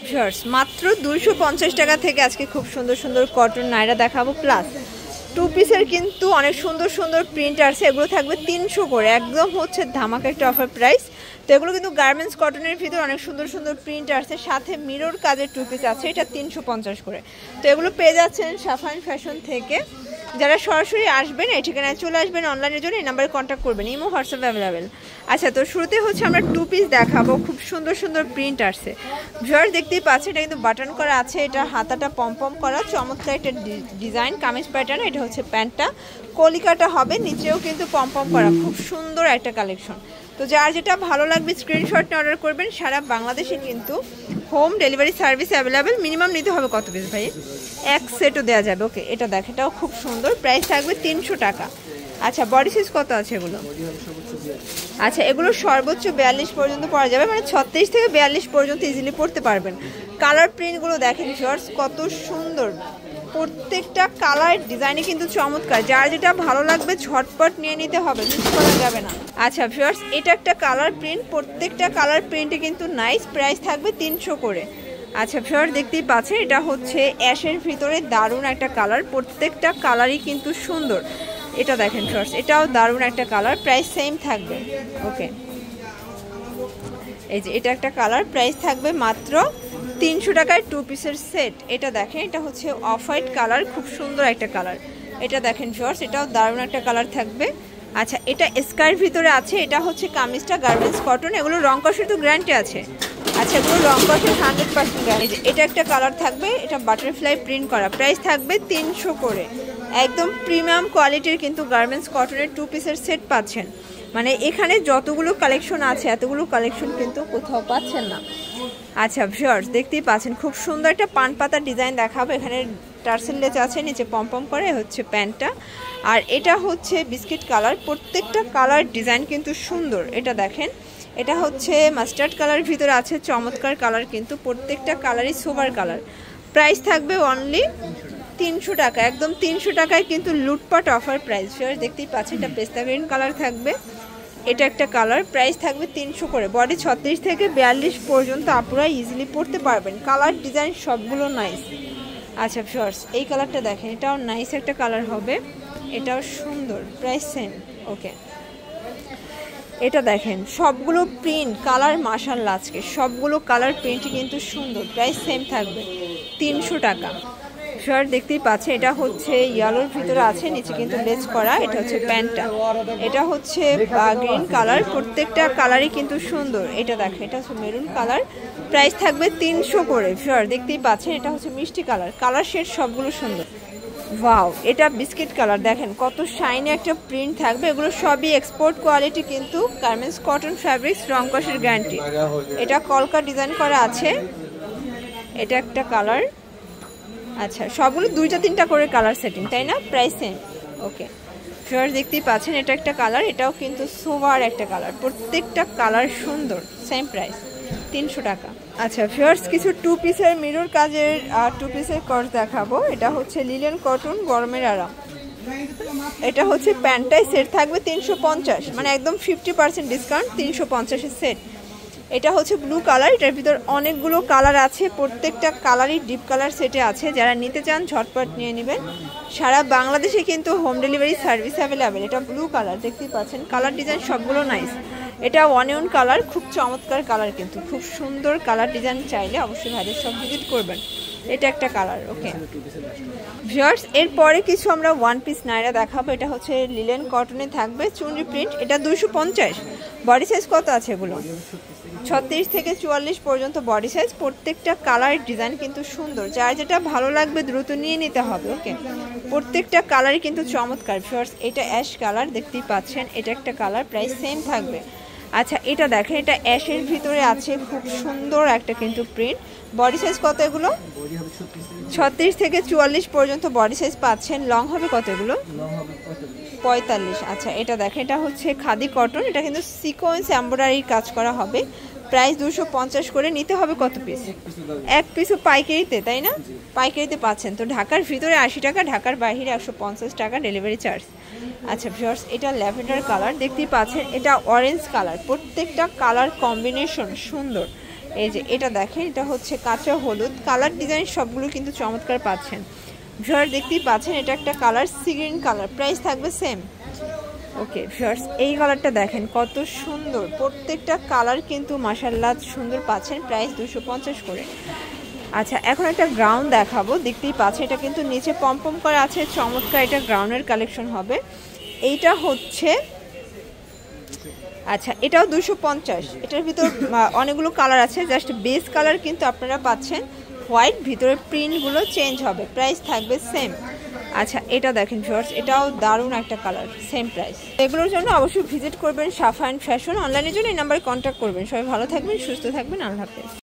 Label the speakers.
Speaker 1: Viewers মাত্র 250 টাকা থেকে আজকে খুব সুন্দর সুন্দর কটন নাইরা দেখাবো, প্লাস টু পিসের কিন্তু অনেক সুন্দর সুন্দর প্রিন্ট আছে, এগুলো থাকবে 300 করে, একদম হচ্ছে ধামাকা একটা অফার প্রাইস। তো এগুলো কিন্তু গার্মেন্টস কটনের ভিতর অনেক সুন্দর সুন্দর প্রিন্ট আছে, সাথে মিরর কাজের টু পিস আছে, এটা 350 করে। তো এগুলো পেয়ে যাচ্ছেন সাফাইন ফ্যাশন থেকে। যারা সরাসরি আসবেন এই ঠিকানায় চলে আসবেন, অনলাইনের জন্য এই নাম্বারে কন্ট্যাক্ট করবেন, ইমো হোয়াটসঅ্যাপ অ্যাভেলেবেল। আচ্ছা, তো শুরুতে হচ্ছে আমরা টু পিস দেখাবো, খুব সুন্দর সুন্দর প্রিন্ট আসছে। ভিউয়ার দেখতেই পাচ্ছেন, এটা কিন্তু বাটন করা আছে, এটা হাতাটা পম করা, চমৎকার একটা ডিজাইন কামিজ প্যাটার্ন। এটা হচ্ছে প্যান্টটা, কলিকাটা হবে, নিচেও কিন্তু পম করা, খুব সুন্দর একটা কালেকশন। তো যার যেটা ভালো লাগবে স্ক্রিনশট নিয়ে অর্ডার করবেন। সারা বাংলাদেশে কিন্তু home delivery service available. Minimum নিতে হবে কত পিস ভাই? এক সেটও দেওয়া যাবে। ওকে, এটা দেখ, এটাও খুব সুন্দর, প্রাইস থাকবে 300 টাকা। আচ্ছা, বডি সাইজ কত আছে এগুলো? আচ্ছা, এগুলো সর্বোচ্চ 42 পর্যন্ত পরা যাবে, মানে 36 থেকে 42 পর্যন্ত ইজিলি পরতে পারবেন। কালার প্রিন্টগুলো দেখেন ভিউয়ার্স, কত সুন্দর, প্রত্যেকটা কালার ডিজাইনে কিন্তু চমৎকার। যার যেটা ভালো লাগবে ঝটপট নিয়ে নিতে হবে, মিস করা যাবে না। আচ্ছা ভিউয়ার্স, এটা একটা কালার প্রিন্ট, প্রত্যেকটা কালার প্রিন্টে কিন্তু নাইস, প্রাইস থাকবে 300 করে। আচ্ছা ভিউয়ার্স দেখতেই পাচ্ছেন, এটা হচ্ছে অ্যাশের ভিতরে দারুণ একটা কালার, প্রত্যেকটা কালারই কিন্তু সুন্দর। এটা দেখেন ভিউয়ার্স, এটাও দারুণ একটা কালার, প্রাইস সেম থাকবে। ওকে, এই যে এটা একটা কালার, প্রাইস থাকবে মাত্র 300 টাকায় টু পিসের সেট। এটা দেখেন, এটা হচ্ছে অফ হোয়াইট কালার, খুব সুন্দর একটা কালার। এটা দেখেন ভিউয়ার্স, এটাও দারুণ একটা কালার থাকবে। আচ্ছা, এটা স্কার্ট ভিতরে আছে, এটা হচ্ছে কামিজটা গার্মেন্টস কটন, এগুলো রং কষের তো গ্যারান্টি আছে। আচ্ছা, এগুলো রং কষের 100% গ্যারান্টি। এটা একটা কালার থাকবে, এটা বাটারফ্লাই প্রিন্ট করা, প্রাইস থাকবে 300 করে। একদম প্রিমিয়াম কোয়ালিটির কিন্তু গার্মেন্টস কটনের টু পিসের সেট পাচ্ছেন। মানে এখানে যতগুলো কালেকশন আছে এতগুলো কালেকশন কিন্তু কোথাও পাচ্ছেন না। আচ্ছা ভিউয়ার্স দেখতেই পাচ্ছেন, খুব সুন্দর একটা পান পাতার ডিজাইন দেখাবো। এখানে টার্সেল লেস আছে, নিচে পম করে হচ্ছে প্যান্টটা, আর এটা হচ্ছে বিস্কিট কালার, প্রত্যেকটা কালার ডিজাইন কিন্তু সুন্দর। এটা দেখেন, এটা হচ্ছে মাস্টার্ড কালার ভিতরে আছে, চমৎকার কালার, কিন্তু প্রত্যেকটা কালারই সোবার কালার। প্রাইস থাকবে অনলি 300 টাকা, একদম 300 টাকায় কিন্তু লুটপাট অফার প্রাইস। দেখতেই পাচ্ছেন, এটা পেস্তা গ্রিন কালার থাকবে, এটা একটা কালার, প্রাইস থাকবে 300 করে। বডি 36 থেকে 42 পর্যন্ত আপনারা ইজিলি পরতে পারবেন, কালার ডিজাইন সবগুলো নাইস। আচ্ছা ভিউয়ার্স, এই কালারটা দেখেন, এটাও নাইস একটা কালার হবে, এটাও সুন্দর, প্রাইস সেম। ওকে, এটা দেখেন, সবগুলো প্রিন্ট কালার মাশাআল্লাহ, আজকে সবগুলো কালার প্রিন্টই কিন্তু সুন্দর, প্রাইস সেম থাকবে 300 টাকা। ভিউয়ার দেখতেই পাচ্ছে, এটা হচ্ছে ইয়েলোর ভিতরে আছে, নিচে কিন্তু লেস করা, এটা হচ্ছে প্যান্টটা, এটা হচ্ছে গ্রিন কালার, প্রত্যেকটা কালারই কিন্তু সুন্দর। এটা দেখেন, এটা হচ্ছে মেরুন কালার, প্রাইস থাকবে 300 করে। ভিউয়ার দেখতেই পাচ্ছেন, এটা হচ্ছে মিষ্টি কালার, কালার শেড সবগুলো সুন্দর। ওয়াও, এটা বিস্কিট কালার, দেখেন কত শাইনি একটা প্রিন্ট থাকবে। এগুলো সবই এক্সপোর্ট কোয়ালিটি, কিন্তু গার্মেন্টস কটন ফ্যাব্রিক্স, রং কষের গ্যারান্টি। এটা কলকা ডিজাইন করা আছে, এটা একটা কালার। আচ্ছা, সবগুলো 2-3টা করে কালার সেটিং, তাই না? Price same. ওকে ভিউয়ার্স দেখতেই পাচ্ছেন, এটা একটা কালার, এটাও কিন্তু সোভার একটা কালার, প্রত্যেকটা কালার সুন্দর, সেম প্রাইস 300 টাকা। আচ্ছা ভিউয়ার্স, কিছু টু পিসের মিরর কাজের টু পিসের কটস দেখাবো। এটা হচ্ছে লিলেন কটন, গরমের আরাম। এটা হচ্ছে প্যান্টাই সেট থাকবে 350, মানে একদম 50% ডিসকাউন্ট, 350-এর সেট। এটা হচ্ছে ব্লু কালার, এটার ভিতর অনেকগুলো কালার আছে, প্রত্যেকটা কালারই ডিপ কালার সেটে আছে। যারা নিতে চান ঝটপট নিয়ে নেবেন, সারা বাংলাদেশে কিন্তু হোম ডেলিভারি সার্ভিস অ্যাভেলেবেল। এটা ব্লু কালার, দেখতেই পাচ্ছেন, কালার ডিজাইন সবগুলো নাইস। এটা অনিয়ন কালার, খুব চমৎকার কালার, কিন্তু খুব সুন্দর কালার ডিজাইন, চাইলে অবশ্যই ভাইদের সব ভিজিট করবেন। এটা একটা কালার। ওকে ভিউয়ার্স, এরপরে কিছু আমরা ওয়ান পিস নাইরা দেখাবো। এটা হচ্ছে লিলেন কটনে থাকবে, চুনরি প্রিন্ট, এটা 250। বডি সাইজ কত আছে এগুলো? 36 থেকে 44 পর্যন্ত বডি সাইজ, প্রত্যেকটা কালার ডিজাইন কিন্তু সুন্দর। যার যেটা ভালো লাগবে দ্রুত নিয়ে নিতে হবে। ওকে, প্রত্যেকটা কালারই কিন্তু চমৎকার। ভিউয়ার্স, এটা অ্যাশ কালার, দেখতেই পাচ্ছেন, এটা একটা কালার, প্রাইস সেম থাকবে। আচ্ছা, এটা দেখেন, এটা অ্যাশের ভিতরে আছে, খুব সুন্দর একটা কিন্তু প্রিন্ট। বডি সাইজ কত এগুলো? 36 থেকে 44 পর্যন্ত বডি সাইজ পাচ্ছেন। লং হবে কত এগুলো? 45। আচ্ছা, এটা দেখেন, এটা হচ্ছে খাদি কটন, এটা কিন্তু সিকোয়েন্স এমব্রয়ডারি কাজ করা হবে, প্রাইস 250 করে। নিতে হবে কত পিস? এক পিসও পাইকারিতে, তাই না? পাইকারিতে পাচ্ছেন তো ঢাকার ভিতরে 80 টাকা, ঢাকার বাইরে 150 টাকা ডেলিভারি চার্জ। আচ্ছা ভিউয়ার্স, এটা ল্যাভেন্ডার কালার, দেখতেই পাচ্ছেন, এটা অরেঞ্জ কালার, প্রত্যেকটা কালার কম্বিনেশন সুন্দর। এই যে এটা দেখেন, এটা হচ্ছে কাঁচা হলুদ কালার, ডিজাইন সবগুলো কিন্তু চমৎকার পাচ্ছেন ভিউয়ার, দেখতেই পাচ্ছেন। এটা একটা colour sea green colour, price থাকবে সেম। ওকে ভিউয়ার্স, এই কালারটা দেখেন কত সুন্দর, প্রত্যেকটা কালার কিন্তু মাশাআল্লাহ সুন্দর পাচ্ছেন, প্রাইস 250 করে। আচ্ছা এখন একটা গ্রাউন্ড দেখাবো, দেখতেই পাচ্ছেন এটা কিন্তু নিচে পমপম করা আছে, চমৎকার এটা গ্রাউন্ডের কালেকশন হবে। এইটা হচ্ছে আচ্ছা এটাও 250, এটার ভিতর অনেকগুলো কালার আছে, জাস্ট বেস কালার কিন্তু আপনারা পাচ্ছেন হোয়াইট, ভিতরে প্রিন্টগুলো চেঞ্জ হবে, প্রাইস থাকবে সেম। আচ্ছা এটা দেখেন ভিউয়ার্স, এটাও দারুণ একটা কালার, সেম প্রাইস। এগুলোর জন্য অবশ্যই ভিজিট করবেন সাফা অ্যান্ড ফ্যাশন, অনলাইনের জন্য এই নাম্বারে কন্ট্যাক্ট করবেন। সবাই ভালো থাকবেন, সুস্থ থাকবেন, আল্লাহ হাফেজ।